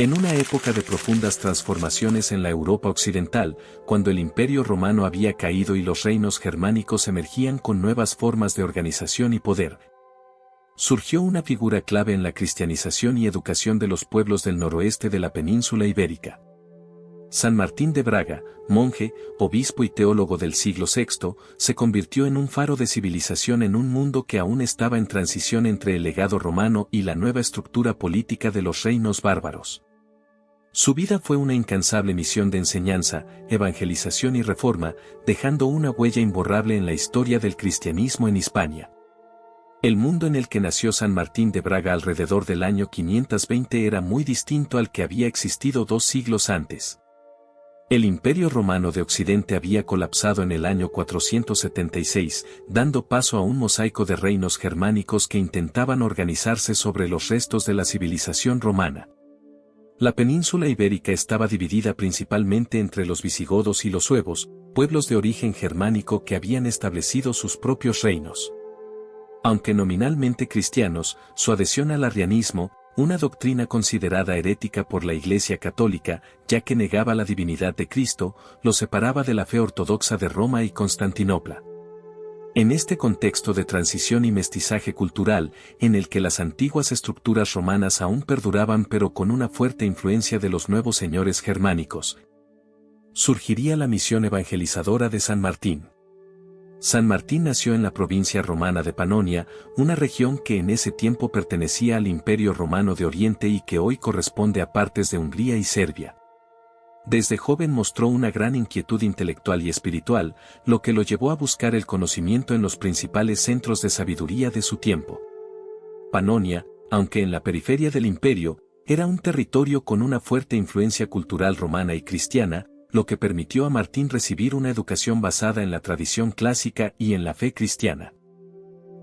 En una época de profundas transformaciones en la Europa occidental, cuando el Imperio Romano había caído y los reinos germánicos emergían con nuevas formas de organización y poder, surgió una figura clave en la cristianización y educación de los pueblos del noroeste de la península ibérica. San Martín de Braga, monje, obispo y teólogo del siglo VI, se convirtió en un faro de civilización en un mundo que aún estaba en transición entre el legado romano y la nueva estructura política de los reinos bárbaros. Su vida fue una incansable misión de enseñanza, evangelización y reforma, dejando una huella imborrable en la historia del cristianismo en Hispania. El mundo en el que nació San Martín de Braga alrededor del año 520 era muy distinto al que había existido 2 siglos antes. El Imperio Romano de Occidente había colapsado en el año 476, dando paso a un mosaico de reinos germánicos que intentaban organizarse sobre los restos de la civilización romana. La península ibérica estaba dividida principalmente entre los visigodos y los suevos, pueblos de origen germánico que habían establecido sus propios reinos. Aunque nominalmente cristianos, su adhesión al arrianismo, una doctrina considerada herética por la Iglesia Católica, ya que negaba la divinidad de Cristo, lo separaba de la fe ortodoxa de Roma y Constantinopla. En este contexto de transición y mestizaje cultural, en el que las antiguas estructuras romanas aún perduraban pero con una fuerte influencia de los nuevos señores germánicos, surgiría la misión evangelizadora de San Martín. San Martín nació en la provincia romana de Panonia, una región que en ese tiempo pertenecía al Imperio Romano de Oriente y que hoy corresponde a partes de Hungría y Serbia. Desde joven mostró una gran inquietud intelectual y espiritual, lo que lo llevó a buscar el conocimiento en los principales centros de sabiduría de su tiempo. Panonia, aunque en la periferia del imperio, era un territorio con una fuerte influencia cultural romana y cristiana, lo que permitió a Martín recibir una educación basada en la tradición clásica y en la fe cristiana.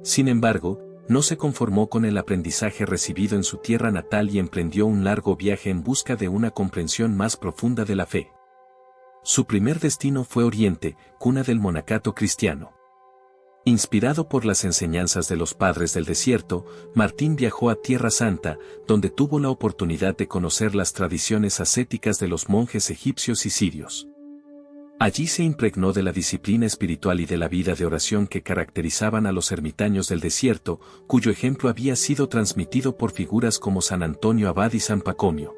Sin embargo, no se conformó con el aprendizaje recibido en su tierra natal y emprendió un largo viaje en busca de una comprensión más profunda de la fe. Su primer destino fue Oriente, cuna del monacato cristiano. Inspirado por las enseñanzas de los padres del desierto, Martín viajó a Tierra Santa, donde tuvo la oportunidad de conocer las tradiciones ascéticas de los monjes egipcios y sirios. Allí se impregnó de la disciplina espiritual y de la vida de oración que caracterizaban a los ermitaños del desierto, cuyo ejemplo había sido transmitido por figuras como San Antonio Abad y San Pacomio.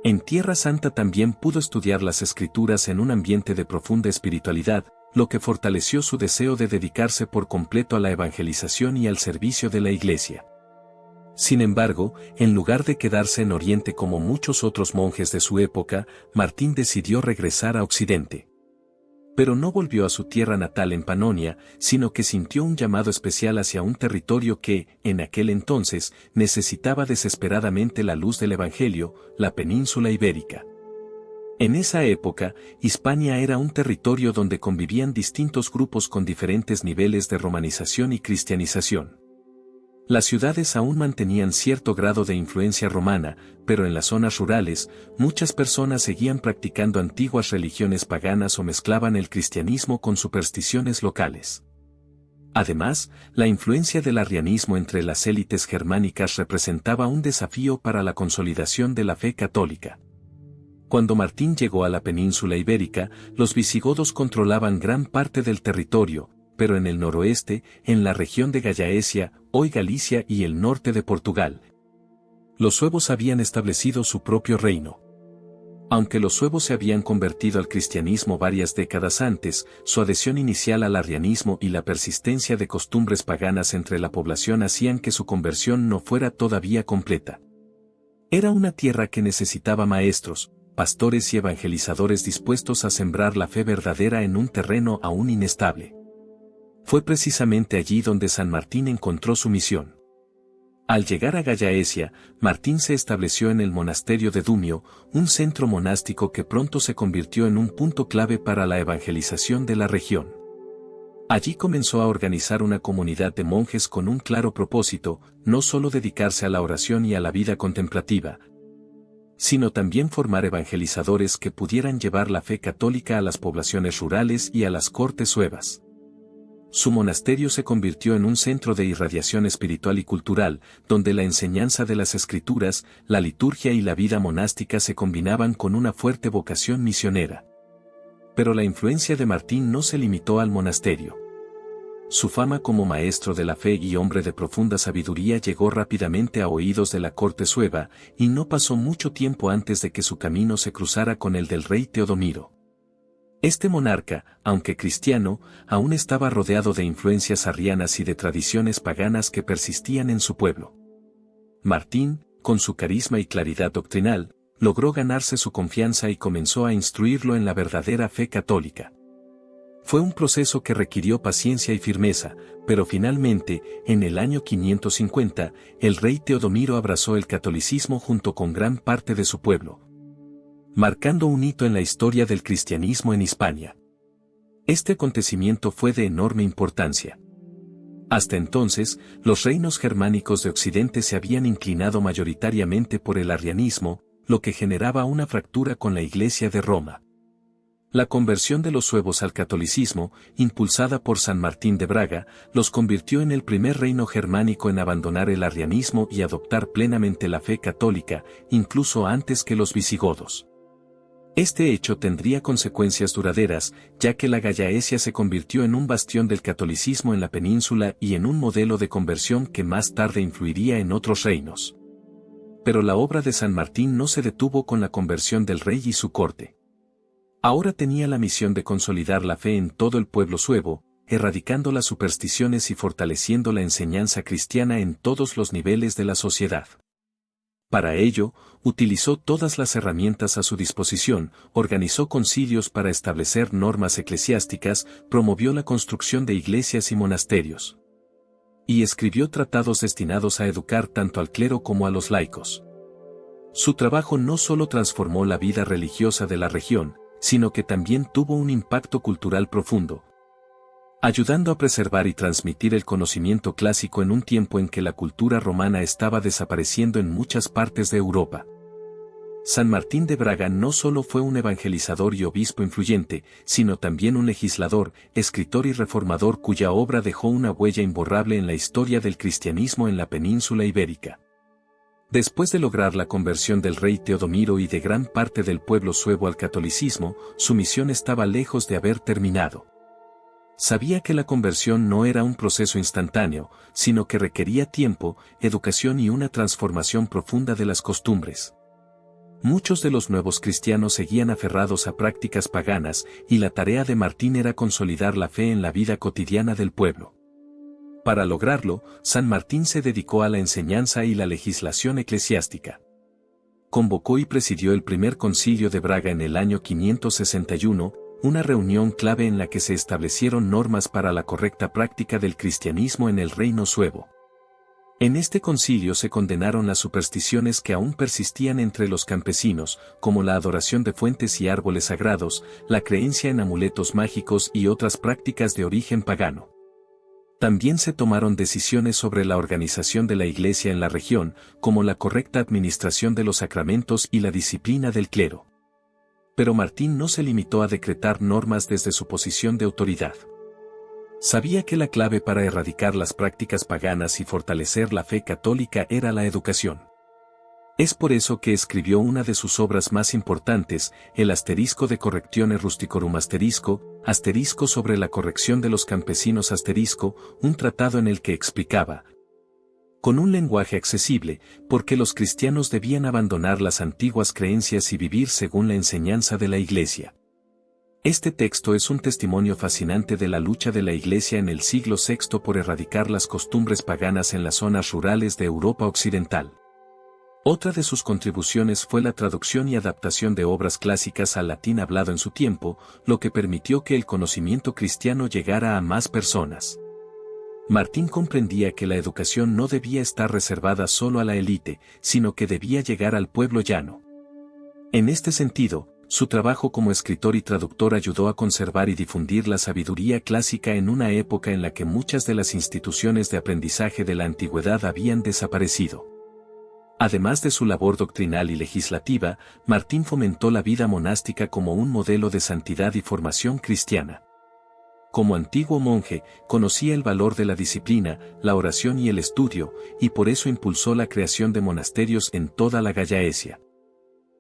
En Tierra Santa también pudo estudiar las Escrituras en un ambiente de profunda espiritualidad, lo que fortaleció su deseo de dedicarse por completo a la evangelización y al servicio de la Iglesia. Sin embargo, en lugar de quedarse en Oriente como muchos otros monjes de su época, Martín decidió regresar a Occidente. Pero no volvió a su tierra natal en Panonia, sino que sintió un llamado especial hacia un territorio que, en aquel entonces, necesitaba desesperadamente la luz del Evangelio, la península ibérica. En esa época, Hispania era un territorio donde convivían distintos grupos con diferentes niveles de romanización y cristianización. Las ciudades aún mantenían cierto grado de influencia romana, pero en las zonas rurales, muchas personas seguían practicando antiguas religiones paganas o mezclaban el cristianismo con supersticiones locales. Además, la influencia del arrianismo entre las élites germánicas representaba un desafío para la consolidación de la fe católica. Cuando Martín llegó a la península ibérica, los visigodos controlaban gran parte del territorio, pero en el noroeste, en la región de Gallaecia, hoy Galicia y el norte de Portugal, los suevos habían establecido su propio reino. Aunque los suevos se habían convertido al cristianismo varias décadas antes, su adhesión inicial al arrianismo y la persistencia de costumbres paganas entre la población hacían que su conversión no fuera todavía completa. Era una tierra que necesitaba maestros, pastores y evangelizadores dispuestos a sembrar la fe verdadera en un terreno aún inestable. Fue precisamente allí donde San Martín encontró su misión. Al llegar a Gallaecia, Martín se estableció en el monasterio de Dumio, un centro monástico que pronto se convirtió en un punto clave para la evangelización de la región. Allí comenzó a organizar una comunidad de monjes con un claro propósito, no solo dedicarse a la oración y a la vida contemplativa, sino también formar evangelizadores que pudieran llevar la fe católica a las poblaciones rurales y a las cortes suevas. Su monasterio se convirtió en un centro de irradiación espiritual y cultural, donde la enseñanza de las escrituras, la liturgia y la vida monástica se combinaban con una fuerte vocación misionera. Pero la influencia de Martín no se limitó al monasterio. Su fama como maestro de la fe y hombre de profunda sabiduría llegó rápidamente a oídos de la corte sueva, y no pasó mucho tiempo antes de que su camino se cruzara con el del rey Teodomiro. Este monarca, aunque cristiano, aún estaba rodeado de influencias arrianas y de tradiciones paganas que persistían en su pueblo. Martín, con su carisma y claridad doctrinal, logró ganarse su confianza y comenzó a instruirlo en la verdadera fe católica. Fue un proceso que requirió paciencia y firmeza, pero finalmente, en el año 550, el rey Teodomiro abrazó el catolicismo junto con gran parte de su pueblo, marcando un hito en la historia del cristianismo en Hispania. Este acontecimiento fue de enorme importancia. Hasta entonces, los reinos germánicos de Occidente se habían inclinado mayoritariamente por el arrianismo, lo que generaba una fractura con la Iglesia de Roma. La conversión de los suevos al catolicismo, impulsada por San Martín de Braga, los convirtió en el primer reino germánico en abandonar el arrianismo y adoptar plenamente la fe católica, incluso antes que los visigodos. Este hecho tendría consecuencias duraderas, ya que la Gallaecia se convirtió en un bastión del catolicismo en la península y en un modelo de conversión que más tarde influiría en otros reinos. Pero la obra de San Martín no se detuvo con la conversión del rey y su corte. Ahora tenía la misión de consolidar la fe en todo el pueblo suevo, erradicando las supersticiones y fortaleciendo la enseñanza cristiana en todos los niveles de la sociedad. Para ello, utilizó todas las herramientas a su disposición, organizó concilios para establecer normas eclesiásticas, promovió la construcción de iglesias y monasterios. Y escribió tratados destinados a educar tanto al clero como a los laicos. Su trabajo no solo transformó la vida religiosa de la región, sino que también tuvo un impacto cultural profundo, ayudando a preservar y transmitir el conocimiento clásico en un tiempo en que la cultura romana estaba desapareciendo en muchas partes de Europa. San Martín de Braga no solo fue un evangelizador y obispo influyente, sino también un legislador, escritor y reformador cuya obra dejó una huella imborrable en la historia del cristianismo en la península ibérica. Después de lograr la conversión del rey Teodomiro y de gran parte del pueblo suevo al catolicismo, su misión estaba lejos de haber terminado. Sabía que la conversión no era un proceso instantáneo, sino que requería tiempo, educación y una transformación profunda de las costumbres. Muchos de los nuevos cristianos seguían aferrados a prácticas paganas, y la tarea de Martín era consolidar la fe en la vida cotidiana del pueblo. Para lograrlo, San Martín se dedicó a la enseñanza y la legislación eclesiástica. Convocó y presidió el primer concilio de Braga en el año 561, una reunión clave en la que se establecieron normas para la correcta práctica del cristianismo en el reino suevo. En este concilio se condenaron las supersticiones que aún persistían entre los campesinos, como la adoración de fuentes y árboles sagrados, la creencia en amuletos mágicos y otras prácticas de origen pagano. También se tomaron decisiones sobre la organización de la Iglesia en la región, como la correcta administración de los sacramentos y la disciplina del clero. Pero Martín no se limitó a decretar normas desde su posición de autoridad. Sabía que la clave para erradicar las prácticas paganas y fortalecer la fe católica era la educación. Es por eso que escribió una de sus obras más importantes, el Asterisco de Correctione Rusticorum asterisco sobre la corrección de los campesinos un tratado en el que explicaba, con un lenguaje accesible, por qué los cristianos debían abandonar las antiguas creencias y vivir según la enseñanza de la Iglesia. Este texto es un testimonio fascinante de la lucha de la Iglesia en el siglo VI por erradicar las costumbres paganas en las zonas rurales de Europa Occidental. Otra de sus contribuciones fue la traducción y adaptación de obras clásicas al latín hablado en su tiempo, lo que permitió que el conocimiento cristiano llegara a más personas. Martín comprendía que la educación no debía estar reservada solo a la élite, sino que debía llegar al pueblo llano. En este sentido, su trabajo como escritor y traductor ayudó a conservar y difundir la sabiduría clásica en una época en la que muchas de las instituciones de aprendizaje de la antigüedad habían desaparecido. Además de su labor doctrinal y legislativa, Martín fomentó la vida monástica como un modelo de santidad y formación cristiana. como antiguo monje, conocía el valor de la disciplina, la oración y el estudio, y por eso impulsó la creación de monasterios en toda la Gallaecia.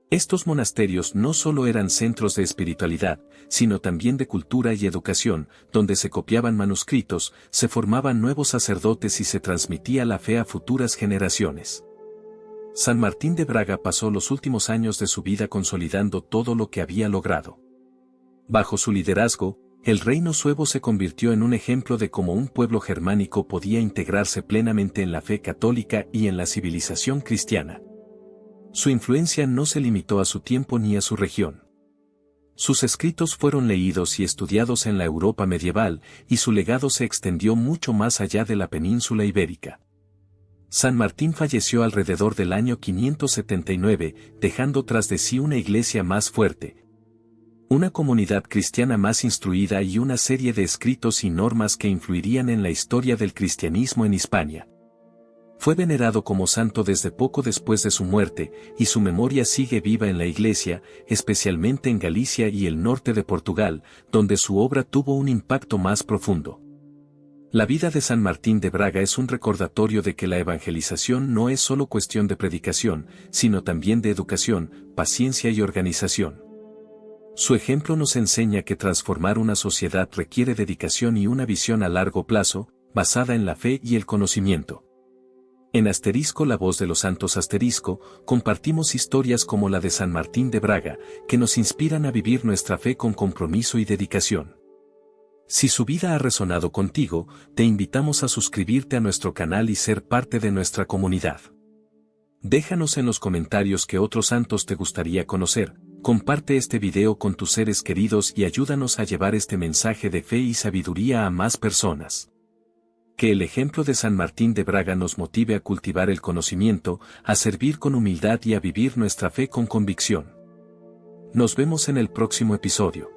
Estos monasterios no solo eran centros de espiritualidad, sino también de cultura y educación, donde se copiaban manuscritos, se formaban nuevos sacerdotes y se transmitía la fe a futuras generaciones. San Martín de Braga pasó los últimos años de su vida consolidando todo lo que había logrado. Bajo su liderazgo, el reino suevo se convirtió en un ejemplo de cómo un pueblo germánico podía integrarse plenamente en la fe católica y en la civilización cristiana. Su influencia no se limitó a su tiempo ni a su región. Sus escritos fueron leídos y estudiados en la Europa medieval, y su legado se extendió mucho más allá de la península ibérica. San Martín falleció alrededor del año 579, dejando tras de sí una iglesia más fuerte, una comunidad cristiana más instruida y una serie de escritos y normas que influirían en la historia del cristianismo en Hispania. Fue venerado como santo desde poco después de su muerte, y su memoria sigue viva en la Iglesia, especialmente en Galicia y el norte de Portugal, donde su obra tuvo un impacto más profundo. La vida de San Martín de Braga es un recordatorio de que la evangelización no es solo cuestión de predicación, sino también de educación, paciencia y organización. Su ejemplo nos enseña que transformar una sociedad requiere dedicación y una visión a largo plazo, basada en la fe y el conocimiento. En Asterisco La Voz de los Santos Asterisco, compartimos historias como la de San Martín de Braga, que nos inspiran a vivir nuestra fe con compromiso y dedicación. Si su vida ha resonado contigo, te invitamos a suscribirte a nuestro canal y ser parte de nuestra comunidad. Déjanos en los comentarios qué otros santos te gustaría conocer, comparte este video con tus seres queridos y ayúdanos a llevar este mensaje de fe y sabiduría a más personas. Que el ejemplo de San Martín de Braga nos motive a cultivar el conocimiento, a servir con humildad y a vivir nuestra fe con convicción. Nos vemos en el próximo episodio.